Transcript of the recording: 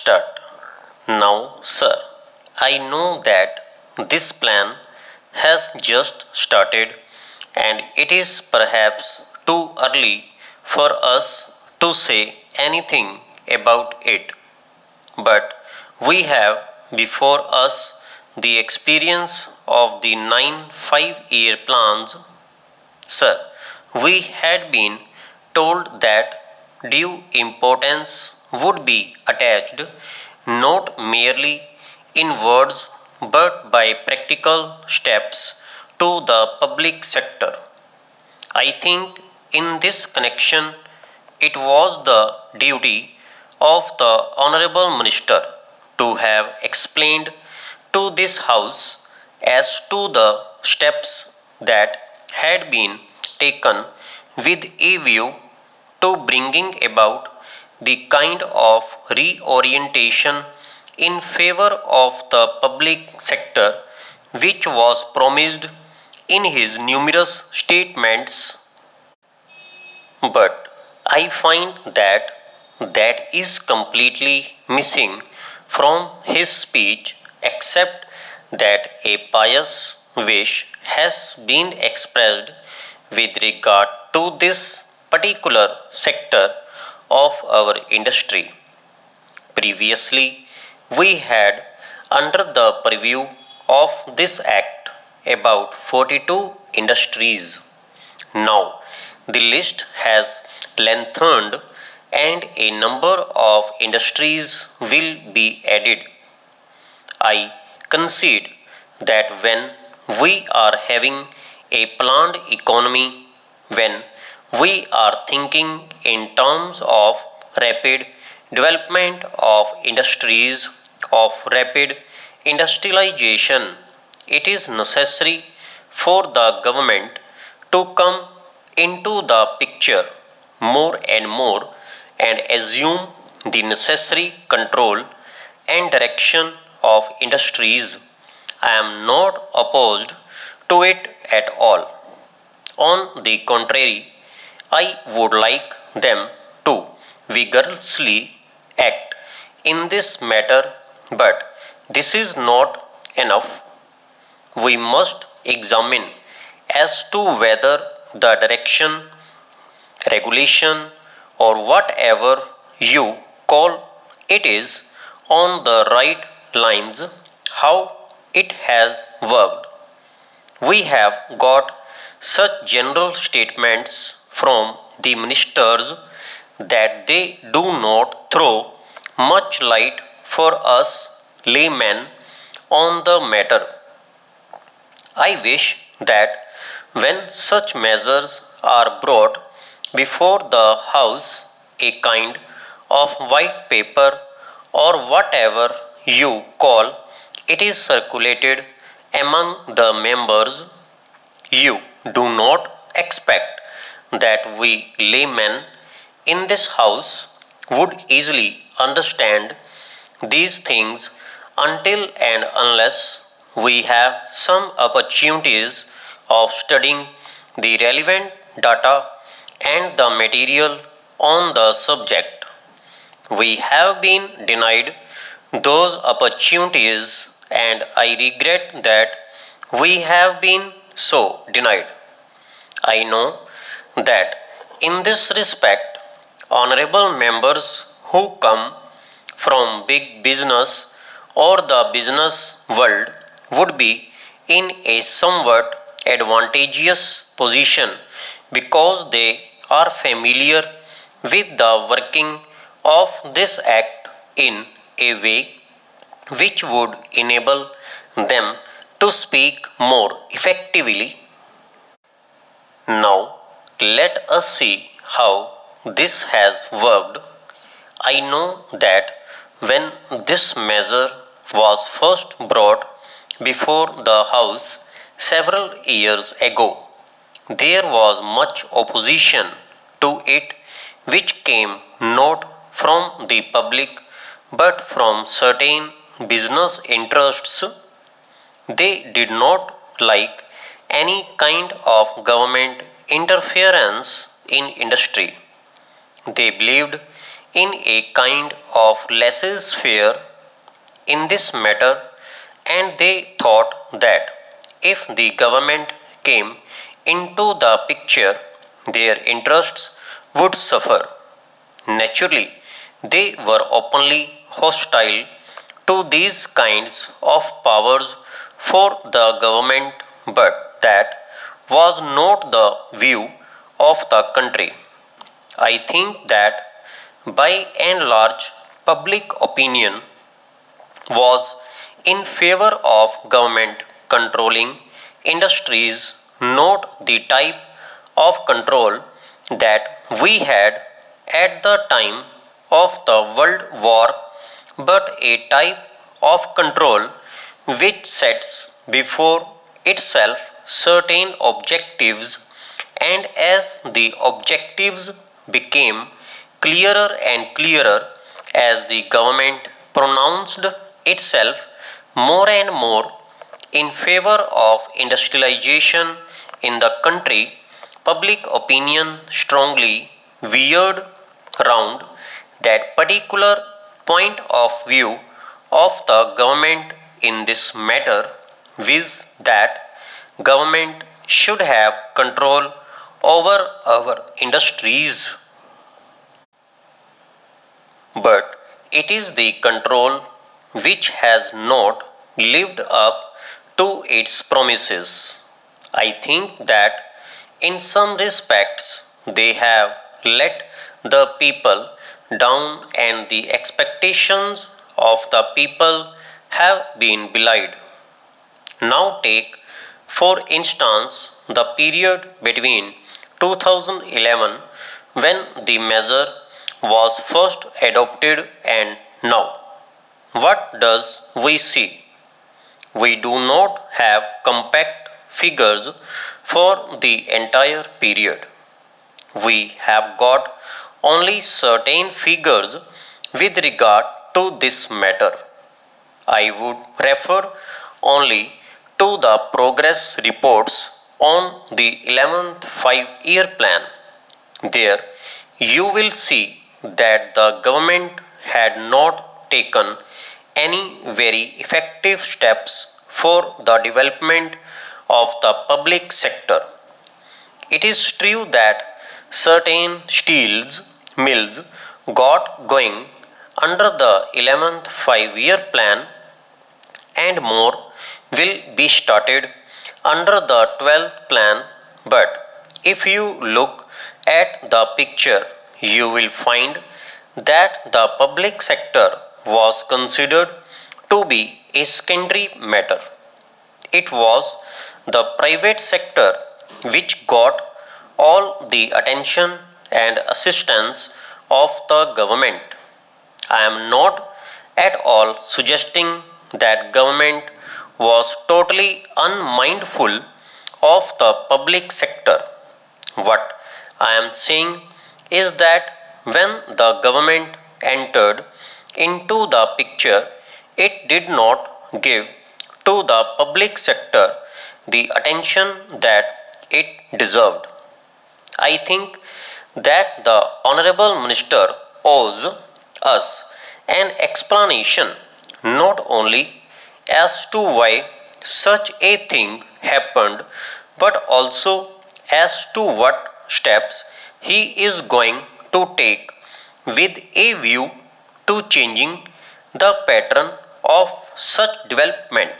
start. Now, sir, I know that this plan has just started and it is perhaps too early for us to say anything about it. But we have before us the experience of the 9 5-year plans. Sir, we had been told that due importance would be attached not merely in words but by practical steps to the public sector. I think in this connection it was the duty of the Honourable Minister to have explained to this House as to the steps that had been taken with a view to bringing about the kind of reorientation in favor of the public sector which was promised in his numerous statements. But I find that that is completely missing from his speech, except that a pious wish has been expressed with regard to this particular sector of our industry. Previously, we had, under the purview of this Act, about 42 industries. Now, the list has lengthened and a number of industries will be added. I concede that when we are having a planned economy, when we are thinking in terms of rapid development of industries, of rapid industrialization, it is necessary for the government to come into the picture more and more and assume the necessary control and direction of industries. I am not opposed to it at all. On the contrary, I would like them to vigorously act in this matter, but this is not enough. We must examine as to whether the direction, regulation, or whatever you call it is on the right lines, how it has worked. We have got such general statements from the ministers that they do not throw much light for us laymen on the matter. I wish that when such measures are brought before the House, a kind of white paper or whatever you call it is circulated among the members. You do not expect that we laymen in this House would easily understand these things until and unless we have some opportunities of studying the relevant data and the material on the subject. We have been denied those opportunities and I regret that we have been so denied. I know that in this respect, honorable members who come from big business or the business world would be in a somewhat advantageous position because they are familiar with the working of this act in a way which would enable them to speak more effectively. Now, let us see how this has worked. I know that when this measure was first brought before the House several years ago, there was much opposition to it which came not from the public but from certain business interests. They did not like any kind of government interference in industry. They believed in a kind of laissez-faire in this matter, and they thought that if the government came into the picture, their interests would suffer. Naturally, they were openly hostile to these kinds of powers for the government, but that was not the view of the country. I think that by and large public opinion was in favor of government controlling industries, not the type of control that we had at the time of the World War, but a type of control which sets before itself certain objectives, and as the objectives became clearer and clearer as the government pronounced itself more and more in favor of industrialization in the country, public opinion strongly veered round that particular point of view of the government in this matter, viz. That government should have control over our industries. But it is the control which has not lived up to its promises. I think that in some respects they have let the people down and the expectations of the people have been belied. Now take for instance the period between 2011 when the measure was first adopted and now. What does we see? We do not have compact figures for the entire period. We have got only certain figures with regard to this matter. I would refer only to the progress reports on the 11th 5-year plan. There you will see that the government had not taken any very effective steps for the development of the public sector. It is true that certain steel mills got going under the 11th 5-year plan, and more will be started under the 12th plan, but if you look at the picture, you will find that the public sector was considered to be a secondary matter. It was the private sector which got all the attention and assistance of the government. I am not at all suggesting that government was totally unmindful of the public sector. What I am saying is that when the government entered into the picture, it did not give to the public sector the attention that it deserved. I think that the Honorable Minister owes us an explanation not only as to why such a thing happened, but also as to what steps he is going to take with a view to changing the pattern of such development.